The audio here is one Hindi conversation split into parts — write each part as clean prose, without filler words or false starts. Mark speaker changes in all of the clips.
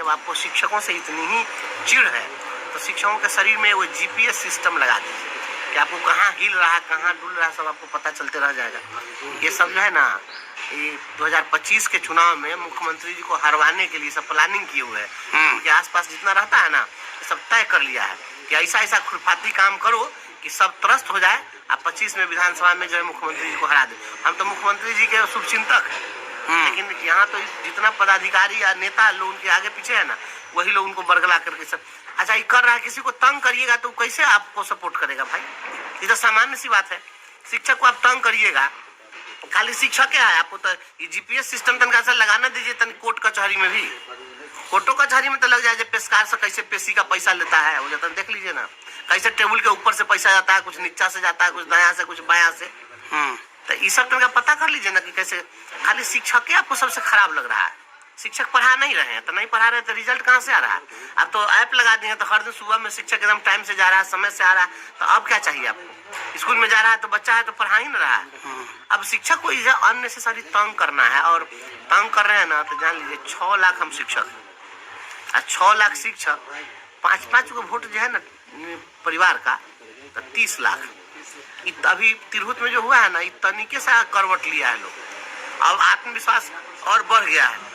Speaker 1: जब आपको शिक्षकों से इतनी ही चिढ़ है तो शिक्षकों के शरीर में वो जीपीएस सिस्टम लगा दीजिए कि आपको कहाँ हिल रहा है, कहाँ डुल रहा है, सब आपको पता चलते रह जाएगा। ये सब जो है ना, ये 2025 के चुनाव में मुख्यमंत्री जी को हरवाने के लिए सब प्लानिंग किए हुए हैं। उनके आसपास जितना रहता है ना, सब तय कर लिया है कि ऐसा ऐसा खुरफाती काम करो कि सब त्रस्त हो जाए, आप 25 में विधानसभा में जो है मुख्यमंत्री जी को हरा दे। हम तो मुख्यमंत्री जी के शुभचिंतक हैं, लेकिन यहाँ तो जितना पदाधिकारी या नेता लोग उनके आगे पीछे है ना, वही लोग उनको बरगला करके सब अच्छा ये कर रहा है। किसी को तंग करिएगा तो कैसे आपको सपोर्ट करेगा भाई? ये तो सामान्य सी बात है। शिक्षक को आप तंग करिएगा, खाली शिक्षक क्या है, आपको तो ये जीपीएस सिस्टम तनका से लगाना दीजिए तन कोर्ट कचहरी में भी। कोर्टों कचहरी में तो लग जाए पेशकार से कैसे पेशी का पैसा लेता है, वो जाता देख लीजिए ना, कैसे टेबल के ऊपर से पैसा जाता है, कुछ नीचा से जाता है, कुछ दाया से, कुछ बाया से। तो ये सब तनका पता कर लीजिए ना कि कैसे। खाली शिक्षक के आपको सबसे खराब लग रहा है। शिक्षक पढ़ा नहीं रहे हैं तो नहीं पढ़ा रहे तो रिजल्ट कहाँ से आ रहा है? अब तो ऐप लगा दिए तो हर दिन सुबह में शिक्षक एकदम टाइम से जा रहा है, समय से आ रहा है। तो अब क्या चाहिए आपको? स्कूल में जा रहा है तो बच्चा है तो पढ़ा ही नहीं रहा है। अब शिक्षक को अननेसेसरी तंग करना है, और तंग कर रहे हैं ना तो जान लीजिए 6 लाख हम शिक्षक, 6 लाख शिक्षक, 5-5 को वोट जो है ना परिवार का, तो 30 लाख। अभी तिरहुत में जो हुआ है ना, इस तरीके से करवट लिया है लोग। अब आत्मविश्वास और बढ़ गया है।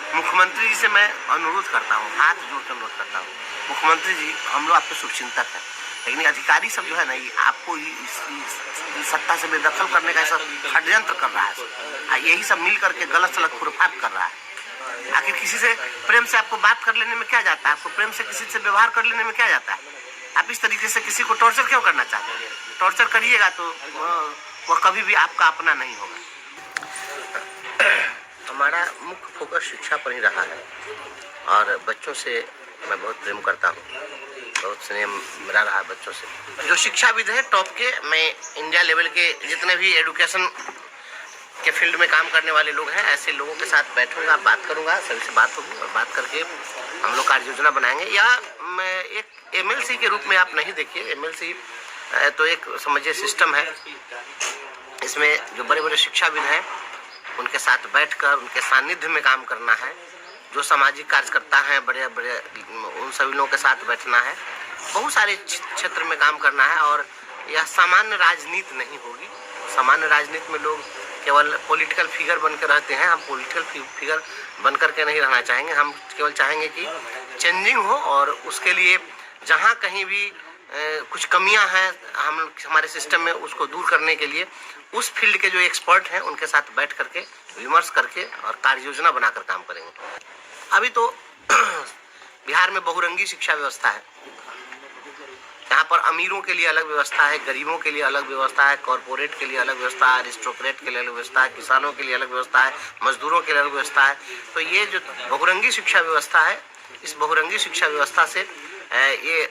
Speaker 1: मुख्यमंत्री जी से मैं अनुरोध करता हूँ, हाथ जोड़ कर अनुरोध करता हूँ, मुख्यमंत्री जी हम लोग आपके शुभचिंतक हैं, लेकिन अधिकारी सब जो है ना, ये आपको इस सत्ता से बेदखल करने का ऐसा षड्यंत्र कर रहा है। यही सब मिल करके गलत सलत खुरफात कर रहा है। आखिर किसी से प्रेम से आपको बात कर लेने में क्या जाता है? आपको प्रेम से किसी से व्यवहार कर लेने में क्या जाता है? आप इस तरीके से किसी को टॉर्चर क्यों करना चाहते हैं? टॉर्चर करिएगा तो वह कभी भी आपका अपना नहीं होगा। हमारा मुख्य फोकस शिक्षा पर ही रहा है, और बच्चों से मैं बहुत प्रेम करता हूँ, बहुत स्नेह मेरा रहा बच्चों से। जो शिक्षाविद है टॉप के, मैं इंडिया लेवल के जितने भी एजुकेशन के फील्ड में काम करने वाले लोग हैं, ऐसे लोगों के साथ बैठूंगा, बात करूंगा, सभी से बात होगी, और बात करके हम लोग कार्य योजना बनाएंगे। या मैं एक एमएलसी के रूप में आप नहीं देखिए, एमएलसी तो एक समझिए सिस्टम है। इसमें जो बड़े बड़े शिक्षाविद हैं उनके साथ बैठकर उनके सानिध्य में काम करना है। जो सामाजिक कार्यकर्ता हैं बड़े बड़े, उन सभी लोगों के साथ बैठना है, बहुत सारे क्षेत्र में काम करना है। और यह सामान्य राजनीति नहीं होगी। सामान्य राजनीति में लोग केवल पॉलिटिकल फिगर बनकर रहते हैं। हम पॉलिटिकल फिगर बन करके नहीं रहना चाहेंगे। हम केवल चाहेंगे कि चेंजिंग हो, और उसके लिए जहाँ कहीं भी कुछ कमियां हैं हमारे सिस्टम में, उसको दूर करने के लिए उस फील्ड के जो एक्सपर्ट हैं उनके साथ बैठ करके विमर्श करके और कार्य योजना बनाकर काम करेंगे। अभी तो बिहार में बहुरंगी शिक्षा व्यवस्था है। यहाँ पर अमीरों के लिए अलग व्यवस्था है, गरीबों के लिए अलग व्यवस्था है, कॉरपोरेट के लिए अलग व्यवस्था है, अरिस्टोक्रेट के लिए अलग व्यवस्था है, किसानों के लिए अलग व्यवस्था है, मजदूरों के लिए अलग व्यवस्था है। तो ये जो बहुरंगी शिक्षा व्यवस्था है, इस बहुरंगी शिक्षा व्यवस्था से ये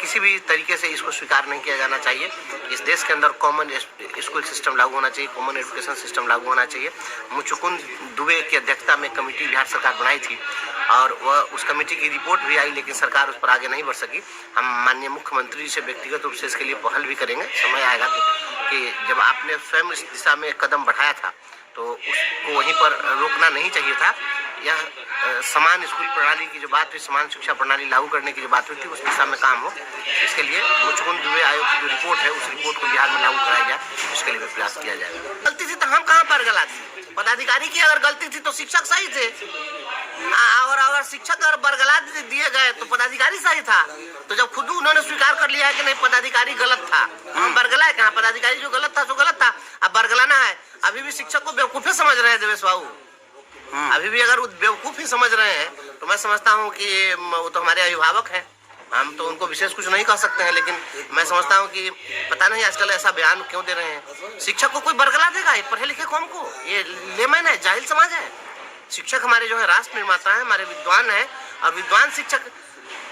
Speaker 1: किसी भी तरीके से इसको स्वीकार नहीं किया जाना चाहिए। इस देश के अंदर कॉमन स्कूल सिस्टम लागू होना चाहिए, कॉमन एजुकेशन सिस्टम लागू होना चाहिए। मुचुकुंद दुबे की अध्यक्षता में कमेटी बिहार सरकार बनाई थी, और वह उस कमेटी की रिपोर्ट भी आई, लेकिन सरकार उस पर आगे नहीं बढ़ सकी। हम माननीय मुख्यमंत्री जी से व्यक्तिगत रूप से इसके लिए पहल भी करेंगे। समय आएगा कि जब आपने स्वयं इस दिशा में कदम बढ़ाया था तो उसको वहीं पर रोकना नहीं चाहिए था। यह समान स्कूल प्रणाली की जो बात हुई, समान शिक्षा प्रणाली लागू करने की जो बात हुई थी, उस दिशा में काम हो। इसके लिए मुचुकुंद दुबे आयोग की जो रिपोर्ट है, उस रिपोर्ट को बिहार में लागू कराया जाए, इसके लिए भी प्रयास किया जाएगा। गलती थी तो हम कहाँ पर गलती? पदाधिकारी की अगर गलती थी तो शिक्षक सही थे, और अगर शिक्षक अगर बरगला दिए गए तो पदाधिकारी सही था। तो जब खुद उन्होंने स्वीकार कर लिया है कि नहीं पदाधिकारी गलत था, हम बरगलाए कहाँ? पदाधिकारी जो गलत था सो गलत था, अब बरगलाना है। अभी भी शिक्षक को बेवकूफी समझ रहे हैं देवेश बाबू, अभी भी अगर बेवकूफी समझ रहे हैं तो मैं समझता हूँ कि वो तो हमारे अभिभावक हैं, हम तो उनको विशेष कुछ नहीं कह सकते हैं। लेकिन मैं समझता हूँ कि पता नहीं आजकल ऐसा बयान क्यों दे रहे हैं। शिक्षक को कोई बरगला देगा? ये पढ़े लिखे कौम को, ये लेमैन है, जाहिल समाज है। शिक्षक हमारे जो है राष्ट्र निर्माता है, हमारे विद्वान है, और विद्वान शिक्षक,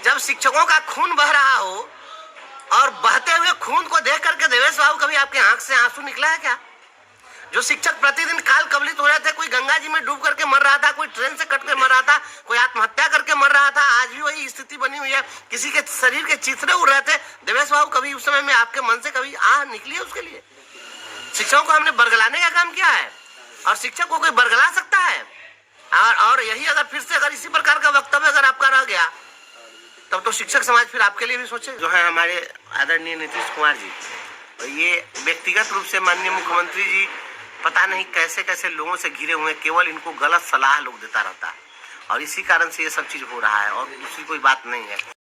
Speaker 1: जब शिक्षकों का खून बह रहा हो और बहते हुए खून को देख करके देवेश बाबू कभी आपके आंख से आंसू निकला है क्या? जो शिक्षक प्रतिदिन काल कवलित हो रहे थे, कोई गंगा जी में डूब करके मर रहा था, कोई ट्रेन से कट के मर रहा था, कोई आत्महत्या करके मर रहा था, आज भी वही स्थिति बनी हुई है। किसी के शरीर के चिथड़े उड़ रहे थे। देवेश बाबू कभी उस समय में आपके मन से कभी आह निकली है उसके लिए? शिक्षकों को हमने बरगलाने का काम किया है, और शिक्षक को कोई बरगला सकता है? और यही अगर फिर से अगर इसी प्रकार तब तो शिक्षक समाज फिर आपके लिए भी सोचे। जो है हमारे आदरणीय नीतीश कुमार जी, ये व्यक्तिगत रूप से माननीय मुख्यमंत्री जी पता नहीं कैसे कैसे लोगों से घिरे हुए, केवल इनको गलत सलाह लोग देता रहता है और इसी कारण से ये सब चीज हो रहा है और दूसरी कोई बात नहीं है।